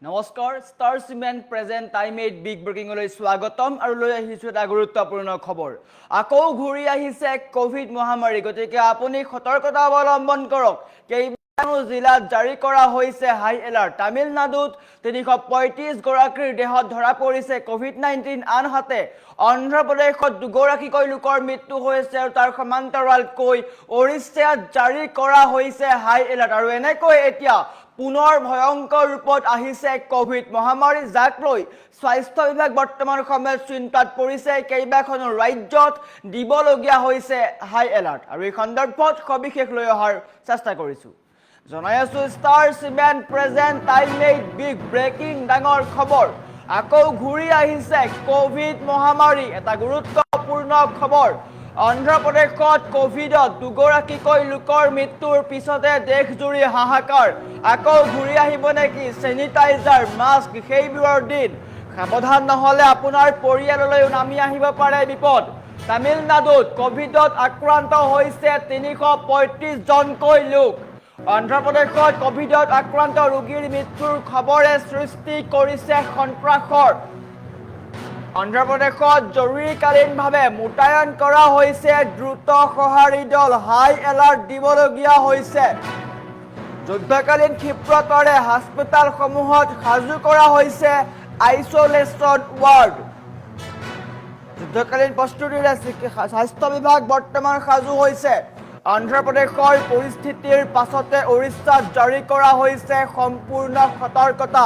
নমস্কাৰ Star Cement present time 8 big ব্ৰেকিংলৈ স্বাগতম আৰু লৈ আহিছো এটা গুৰুত্বপূৰ্ণ খবৰ আকৌ ঘূৰি আহিছে কোভিড মহামাৰী গতিকে আপুনি সতৰ্কতা অৱলম্বন কৰক কেইবাটাও জিলাত জাৰি কৰা হৈছে হাই এলাৰ্ট তামিলনাডুত 335 গৰাকীৰ দেহত ধৰা পৰিছে কোভিড-19 আনহাতে অন্ধ্ৰপ্ৰদেশত দুগৰাকীকৈ লোকৰ মৃত্যু হৈছে আৰু তাৰ সমান্তৰালকৈ ওড়িশাত জাৰি কৰা হৈছে হাই এলাৰ্ট আৰু এনেকৈ এতিয়া পুনৰ ভয়ংকৰ ৰূপত আহিছে কোভিড মহামাৰী যাক লৈ স্বাস্থ্য বিভাগ বৰ্তমান সময়ত চিন্তাত পৰিছে কেইবাখনো ৰাজ্যত দিবলগীয়া হৈছে হাই এলাৰ্ট আৰু এই সন্দৰ্ভত সবিশেষ লৈ অহাৰ চেষ্টা কৰিছো জনাই আছো star Cement present time 8 big breaking ডাঙৰ খবৰ আকৌ ঘূৰি আহিছে কোভিড মহামাৰী এটা গুৰুত্বপূৰ্ণ খবৰ অন্ধ্ৰপ্ৰদেশত কোভিডত দুগৰাকীকৈ লোকৰ মৃত্যুৰ পিছতে দেশজুৰি হাহাকাৰ আকৌ ঘূৰি আহিব নেকি চেনিটাইজাৰ মাস্ক সেইবোৰৰ দিন সাৱধান নহলে আপোনাৰ পৰিয়াললৈও নামি আহিব পাৰে বিপদ তামিলনাডুত কোভিডত আক্ৰান্ত হৈছে 335 জনকৈ লোক অন্ধ্ৰপ্ৰদেশত কোভিডত আক্ৰান্ত ৰোগীৰ মৃত্যুৰ খবৰে সৃষ্টি কৰিছে সন্ত্ৰাসৰ অন্ধ্ৰপ্ৰদেশত জৰুৰীকালীনভাৱে মোতায়েন কৰা হৈছে দ্ৰুত সঁহাৰি দল হাই এলাৰ্ট দিবলগীয়া হৈছে যুদ্ধকালীন ক্ষিপ্ৰতাৰে হাস্পতালসমূহত সাজু কৰা হৈছে আইচোলেশ্যন ৱাৰ্ড যুদ্ধকালীন প্ৰস্তুতিৰে স্বাস্থ্য বিভাগ বৰ্তমান সাজু হৈছে অন্ধ্ৰপ্ৰদেশৰ পৰিস্থিতিৰ পাছতে ওড়িশাত জাৰি কৰা হৈছে সম্পূৰ্ণ সতৰ্কতা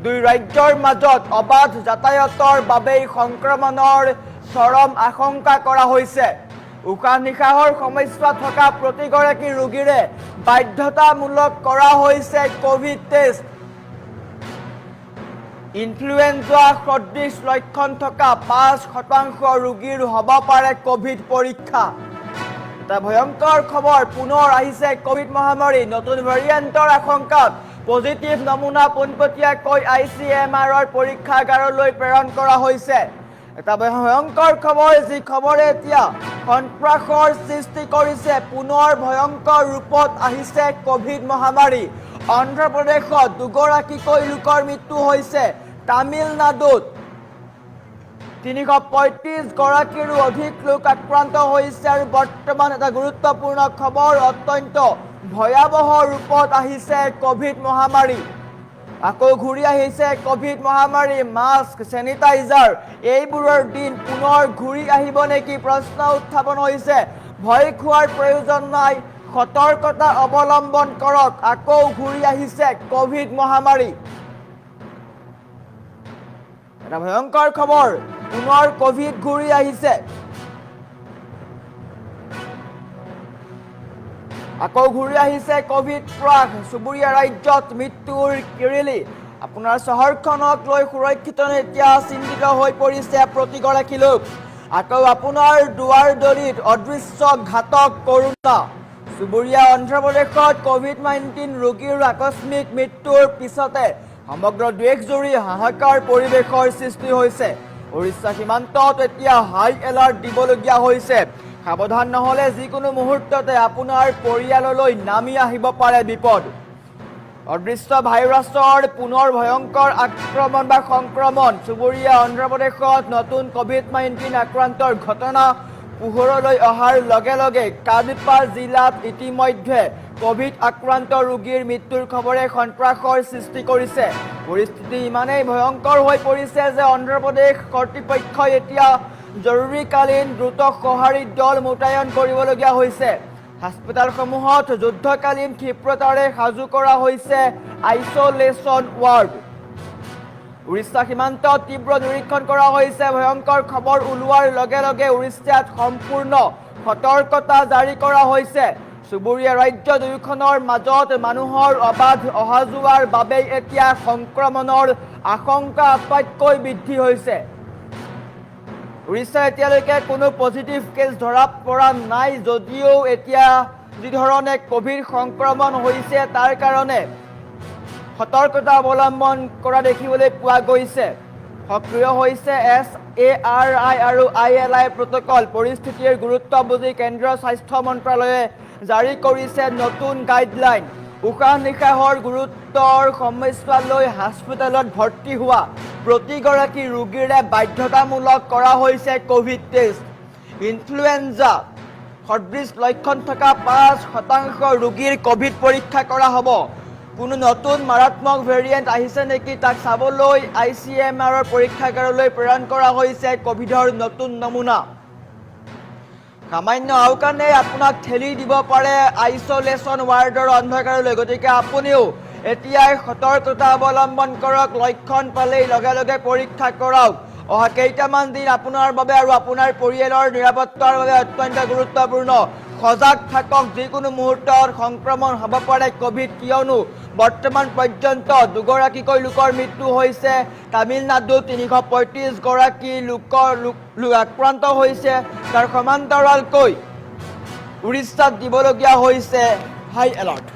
দুই ৰাজ্যৰ মাজত অবাধ যাতায়াতৰ বাবে সংক্ৰমণৰ চৰম আশংকা কৰা হৈছে উশাহ নিশাহৰ সমস্যা থকা প্ৰতিগৰাকী ৰোগীৰে বাধ্যতামূলক কৰা হৈছে কোভিড টেষ্ট ইনফ্লুৱেঞ্জা সদৃশ লক্ষণ থকা 5% ৰোগীৰ হ'ব পাৰে কোভিড পৰীক্ষা এটা ভয়ংকৰ খবৰ পুনৰ আহিছে কোভিড মহামাৰী নতুন ভেৰিয়েণ্টৰ আশংকাত পজিটিভ নমুনা পোনপটীয়াকৈ ICMR পৰীক্ষাগাৰলৈ প্ৰেৰণ কৰা হৈছে এটা ভয়ংকৰ খবৰ যি খবৰে এতিয়া সন্ত্ৰাসৰ সৃষ্টি কৰিছে পুনৰ ভয়ংকৰ ৰূপত আহিছে কোভিড মহামাৰী অন্ধ্ৰপ্ৰদেশত দুগৰাকীকৈ লোকৰ মৃত্যু হৈছে তামিলনাডুত 335 গৰাকীৰো অধিক লোক আক্ৰান্ত হৈছে আৰু বৰ্তমান এটা গুৰুত্বপূৰ্ণ খবৰ অত্যন্ত ভয়াবহ ৰূপত আহিছে কোভিড মহামাৰী আকৌ ঘূৰি আহিছে কোভিড মহামাৰী মাস্ক চেনিটাইজাৰ এইবোৰৰ দিন পুনৰ ঘূৰি আহিব নেকি প্ৰশ্ন উত্থাপন হৈছে ভয় খোৱাৰ প্ৰয়োজন নাই সতৰ্কতা অৱলম্বন কৰক আকৌ ঘূৰি আহিছে কোভিড মহামাৰী এটা ভয়ংকৰ খবৰ পুনৰ কোভিড ঘূৰি আহিছে আকৌ ঘূৰি আহিছে কোভিড প্ৰাক চুবুৰীয়া ৰাজ্যত মৃত্যুৰ কিৰিলি আপোনাৰ চহৰখনক লৈ সুৰক্ষিত এতিয়া চিন্তিত হৈ পৰিছে প্ৰতিগৰাকী লোক আকৌ আপোনাৰ দুৱাৰ দলিত অদৃশ্য ঘাতক কৰোনা চুবুৰীয়া অন্ধ্ৰপ্ৰদেশত কোভিড-19 ৰোগীৰ আকস্মিক মৃত্যুৰ পিছতে সমগ্ৰ দেশজুৰি হাহাকাৰ পৰিৱেশৰ সৃষ্টি হৈছে ওড়িশা সীমান্তত এতিয়া হাই এলাৰ্ট দিবলগীয়া হৈছে সাৱধান নহলে যিকোনো মুহূৰ্ততে আপোনাৰ পৰিয়াললৈ নামি আহিব পাৰে বিপদ অদৃশ্য ভাইৰাছৰ পুনৰ ভয়ংকৰ আক্ৰমণ বা সংক্ৰমণ চুবুৰীয়া অন্ধ্ৰপ্ৰদেশত নতুন কোভিড-19 আক্ৰান্তৰ ঘটনা পোহৰলৈ অহাৰ লগে লগে কাডপা জিলাত ইতিমধ্যে কোভিড আক্ৰান্ত ৰোগীৰ মৃত্যুৰ খবৰে সন্ত্ৰাসৰ সৃষ্টি কৰিছে পৰিস্থিতি ইমানেই ভয়ংকৰ হৈ পৰিছে যে অন্ধ্ৰপ্ৰদেশ কৰ্তৃপক্ষই এতিয়া জৰুৰীকালীন দ্ৰুত সঁহাৰি দল মোতায়েন কৰিবলগীয়া হৈছে হাস্পতালসমূহত যুদ্ধকালীন ক্ষিপ্ৰতাৰে সাজু কৰা হৈছে আইচোলেশ্যন ৱাৰ্ড ওড়িশা সীমান্তত তীব্ৰ নিৰীক্ষণ কৰা হৈছে ভয়ংকৰ খবৰ ওলোৱাৰ লগে লগে ওড়িশাত সম্পূৰ্ণ সতৰ্কতা জাৰি কৰা হৈছে চুবুৰীয়া ৰাজ্য দুয়োখনৰ মাজত মানুহৰ অবাধ অহা যোৱাৰ বাবে এতিয়া সংক্ৰমণৰ আশংকা আটাইতকৈ বৃদ্ধি হৈছে ওড়িশা এতিয়ালৈকে কোনো পজিটিভ কেছ ধৰা পৰা নাই যদিও এতিয়া যি ধৰণে কোভিড সংক্ৰমণ হৈছে তাৰ কাৰণে সতৰ্কতা অৱলম্বন কৰা দেখিবলৈ পোৱা গৈছে সক্ৰিয় হৈছে SARI আৰু ILI প্ৰটকল পৰিস্থিতিৰ গুৰুত্ব বুজি কেন্দ্ৰীয় স্বাস্থ্য মন্ত্ৰালয়ে জাৰি কৰিছে নতুন গাইডলাইন উশাহ নিশাহৰ গুৰুত্বৰ সমস্যা লৈ হাস্পতালত ভৰ্তি হোৱা প্ৰতিগৰাকী ৰোগীৰে বাধ্যতামূলক কৰা হৈছে কোভিড টেষ্ট। ইনফ্লুৱেঞ্জা সদৃশ লক্ষণ থকা 5% ৰোগীৰ কোভিড পৰীক্ষা কৰা হ'ব। কোনো নতুন মাৰাত্মক ভেৰিয়েণ্ট আহিছে নেকি তাক চাবলৈ ICMR পৰীক্ষাগাৰলৈ প্ৰেৰণ কৰা হৈছে কোভিডৰ নতুন নমুনা। সামান্য আওকাণে আপোনাক ঠেলি দিব পাৰে আইচলেশ্যন ৱাৰ্ডৰ অন্ধকাৰলৈ, গতিকে আপুনিও এতিয়াই সতৰ্কতা অৱলম্বন কৰক। লক্ষণ পালেই লগে লগে পৰীক্ষা কৰাওক। অহা কেইটামান দিন আপোনাৰ বাবে আৰু আপোনাৰ পৰিয়ালৰ নিৰাপত্তাৰ বাবে অত্যন্ত গুৰুত্বপূৰ্ণ। সজাগ থাকক, যিকোনো মুহূৰ্তত সংক্ৰমণ হ'ব পাৰে কোভিড, কিয়নো বৰ্তমান পৰ্যন্ত 2গৰাকীকৈ লোকৰ মৃত্যু হৈছে। তামিলনাডুত 335 গৰাকী লোক আক্ৰান্ত হৈছে। তাৰ সমান্তৰালকৈ উৰিষ্যাত দিবলগীয়া হৈছে হাই এলাৰ্ট।